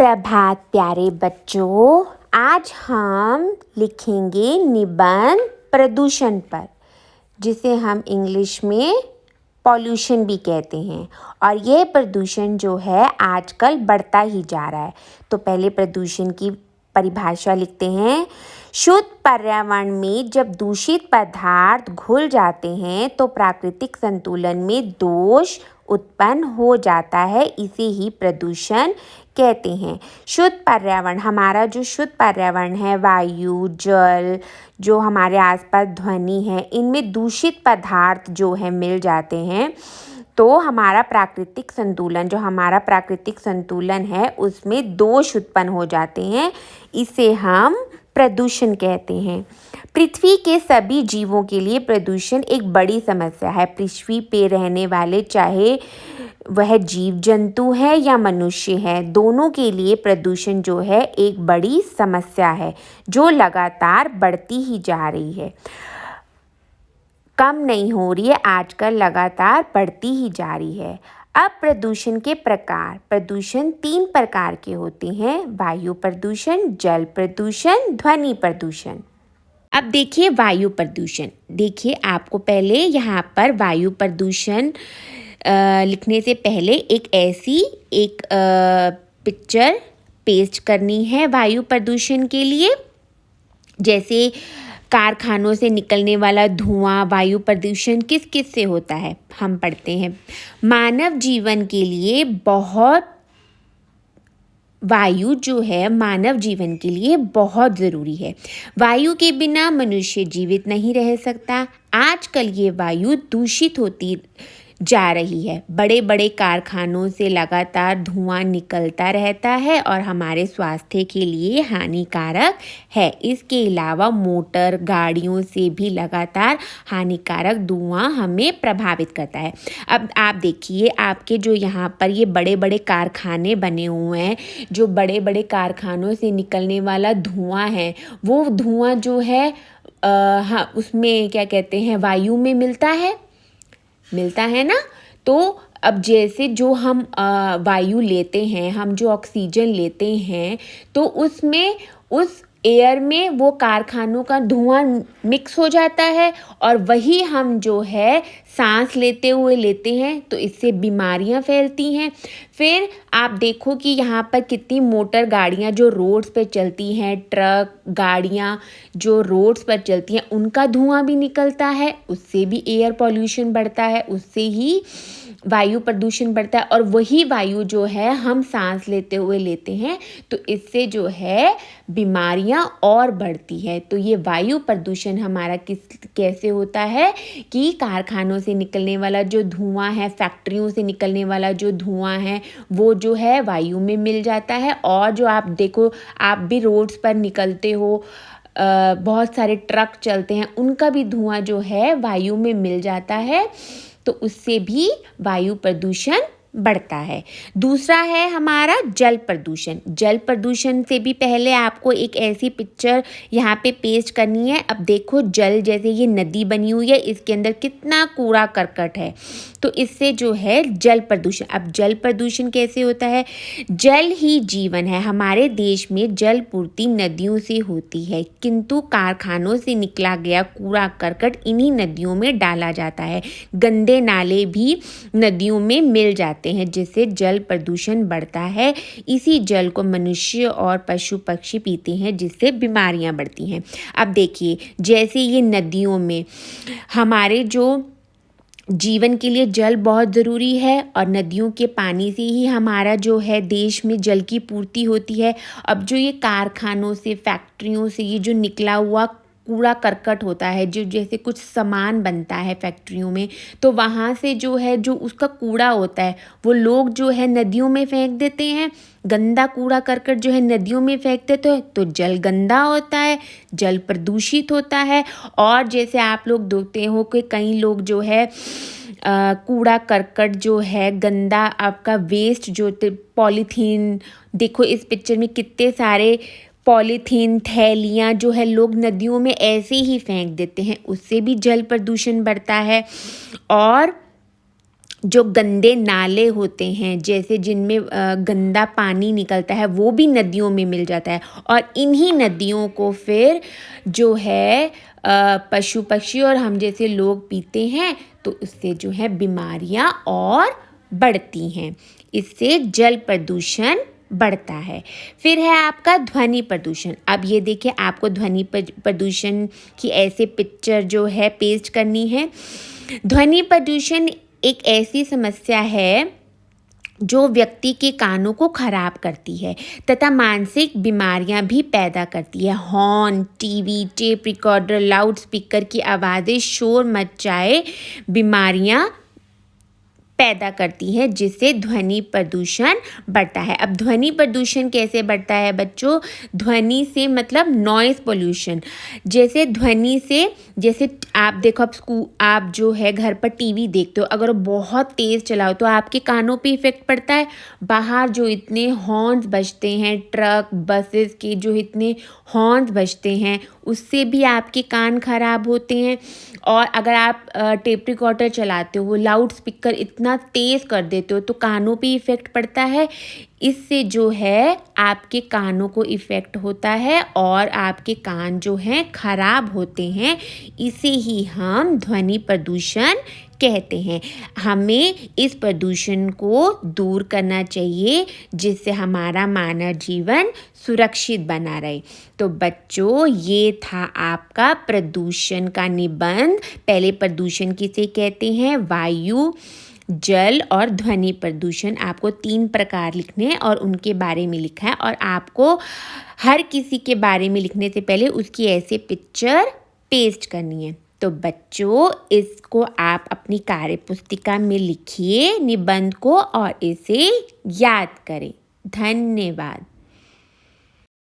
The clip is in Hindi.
सुप्रभात प्यारे बच्चों। आज हम लिखेंगे निबंध प्रदूषण पर, जिसे हम इंग्लिश में पॉल्यूशन भी कहते हैं। और यह प्रदूषण जो है आजकल बढ़ता ही जा रहा है। तो पहले प्रदूषण की परिभाषा लिखते हैं। शुद्ध पर्यावरण में जब दूषित पदार्थ घुल जाते हैं तो प्राकृतिक संतुलन में दोष उत्पन्न हो जाता है, इसे ही प्रदूषण कहते हैं। शुद्ध पर्यावरण, हमारा जो शुद्ध पर्यावरण है, वायु, जल, जो हमारे आसपास ध्वनि है, इनमें दूषित पदार्थ जो है मिल जाते हैं तो हमारा प्राकृतिक संतुलन है उसमें दोष उत्पन्न हो जाते हैं, इसे हम प्रदूषण कहते हैं। पृथ्वी के सभी जीवों के लिए प्रदूषण एक बड़ी समस्या है। पृथ्वी पे रहने वाले, चाहे वह जीव जंतु है या मनुष्य है, दोनों के लिए प्रदूषण जो है एक बड़ी समस्या है, जो लगातार बढ़ती ही जा रही है, कम नहीं हो रही है, आजकल लगातार बढ़ती ही जा रही है। अब प्रदूषण के प्रकार। प्रदूषण 3 प्रकार के होते हैं: वायु प्रदूषण, जल प्रदूषण, ध्वनि प्रदूषण। अब देखिए वायु प्रदूषण। देखिए, आपको पहले यहाँ पर वायु प्रदूषण लिखने से पहले एक पिक्चर पेस्ट करनी है वायु प्रदूषण के लिए। जैसे कारखानों से निकलने वाला धुआं वायु प्रदूषण किस किस से होता है, हम पढ़ते हैं। मानव जीवन के लिए वायु जो है मानव जीवन के लिए बहुत ज़रूरी है। वायु के बिना मनुष्य जीवित नहीं रह सकता। आजकल ये वायु दूषित होती जा रही है। बड़े बड़े कारखानों से लगातार धुआं निकलता रहता है और हमारे स्वास्थ्य के लिए हानिकारक है। इसके अलावा मोटर गाड़ियों से भी लगातार हानिकारक धुआं हमें प्रभावित करता है। अब आप देखिए, आपके जो यहाँ पर ये बड़े बड़े कारखाने बने हुए हैं, जो बड़े बड़े कारखानों से निकलने वाला धुआं है, वो धुआं जो है हाँ, उसमें क्या कहते हैं, वायु में मिलता है ना। तो अब जैसे जो हम वायु लेते हैं, हम जो ऑक्सीजन लेते हैं, तो उसमें उस एयर में वो कारखानों का धुआं मिक्स हो जाता है और वही हम जो है सांस लेते हैं, तो इससे बीमारियां फैलती हैं। फिर आप देखो कि यहाँ पर कितनी मोटर गाड़ियाँ जो रोड्स पर चलती हैं, ट्रक गाड़ियाँ जो रोड्स पर चलती हैं, उनका धुआं भी निकलता है, उससे भी एयर पॉल्यूशन बढ़ता है, उससे ही वायु प्रदूषण बढ़ता है। और वही वायु जो है हम सांस लेते हैं, तो इससे जो है बीमारियां और बढ़ती है। तो ये वायु प्रदूषण हमारा कैसे होता है कि कारखानों से निकलने वाला जो धुआं है, फैक्ट्रियों से निकलने वाला जो धुआं है, वो जो है वायु में मिल जाता है। और जो आप देखो, आप भी रोड्स पर निकलते हो, बहुत सारे ट्रक चलते हैं, उनका भी धुआं जो है वायु में मिल जाता है, तो उससे भी वायु प्रदूषण बढ़ता है। दूसरा है हमारा जल प्रदूषण। जल प्रदूषण से भी पहले आपको एक ऐसी पिक्चर यहाँ पे पेस्ट करनी है। अब देखो, जल जैसे ये नदी बनी हुई है, इसके अंदर कितना कूड़ा करकट है, तो इससे जो है जल प्रदूषण। अब जल प्रदूषण कैसे होता है? जल ही जीवन है। हमारे देश में जल पूर्ति नदियों से होती है, किंतु कारखानों से निकला गया कूड़ा करकट इन्हीं नदियों में डाला जाता है। गंदे नाले भी नदियों में मिल जाते हैं, जिससे जल प्रदूषण बढ़ता है। इसी जल को मनुष्य और पशु पक्षी पीते हैं, जिससे बीमारियां बढ़ती हैं। अब देखिए, जैसे ये नदियों में हमारे जो जीवन के लिए जल बहुत ज़रूरी है और नदियों के पानी से ही हमारा जो है देश में जल की पूर्ति होती है। अब जो ये कारखानों से, फैक्ट्रियों से ये जो निकला हुआ कूड़ा करकट होता है, जो जैसे कुछ सामान बनता है फैक्ट्रियों में, तो वहाँ से जो है जो उसका कूड़ा होता है, वो लोग जो है नदियों में फेंक देते हैं। गंदा कूड़ा करकट जो है नदियों में फेंक देते हैं, तो जल गंदा होता है, जल प्रदूषित होता है। और जैसे आप लोग देखते हो कि कई लोग जो है कूड़ा करकट जो है गंदा, आपका वेस्ट जो पॉलीथीन, देखो इस पिक्चर में कितने सारे पॉलीथीन थैलियाँ जो है लोग नदियों में ऐसे ही फेंक देते हैं, उससे भी जल प्रदूषण बढ़ता है। और जो गंदे नाले होते हैं, जैसे जिनमें गंदा पानी निकलता है, वो भी नदियों में मिल जाता है और इन्हीं नदियों को फिर जो है पशु पक्षी और हम जैसे लोग पीते हैं, तो उससे जो है बीमारियां और बढ़ती हैं। इससे जल प्रदूषण बढ़ता है। फिर है आपका ध्वनि प्रदूषण। अब ये देखिए, आपको ध्वनि प्रदूषण की ऐसे पिक्चर जो है पेस्ट करनी है। ध्वनि प्रदूषण एक ऐसी समस्या है जो व्यक्ति के कानों को खराब करती है तथा मानसिक बीमारियां भी पैदा करती है। Horn, TV, tape recorder, loud speaker की आवाज़ें शोर मचाए बीमारियां पैदा करती है, जिससे ध्वनि प्रदूषण बढ़ता है। अब ध्वनि प्रदूषण कैसे बढ़ता है बच्चों? ध्वनि से मतलब नॉइज़ पोल्यूशन। जैसे ध्वनि से, जैसे आप देखो, आप जो है घर पर टीवी देखते हो, अगर बहुत तेज़ चलाओ तो आपके कानों पे इफ़ेक्ट पड़ता है। बाहर जो इतने हॉर्न्स बजते हैं, ट्रक बसेस के जो इतने हॉर्न्स बजते हैं, उससे भी आपके कान खराब होते हैं। और अगर आप टेप रिकॉर्डर चलाते हो, लाउड स्पीकर इतना तेज़ कर देते हो, तो कानों पे इफ़ेक्ट पड़ता है। इससे जो है आपके कानों को इफ़ेक्ट होता है और आपके कान जो हैं खराब होते हैं। इसे ही हम ध्वनि प्रदूषण कहते हैं। हमें इस प्रदूषण को दूर करना चाहिए, जिससे हमारा मानव जीवन सुरक्षित बना रहे। तो बच्चों, ये था आपका प्रदूषण का निबंध। पहले प्रदूषण किसे कहते हैं? वायु, जल और ध्वनि प्रदूषण। आपको 3 प्रकार लिखने हैं और उनके बारे में लिखा है, और आपको हर किसी के बारे में लिखने से पहले उसकी ऐसे पिक्चर पेस्ट करनी है। तो बच्चों, इसको आप अपनी कार्य पुस्तिका में लिखिए निबंध को और इसे याद करें। धन्यवाद।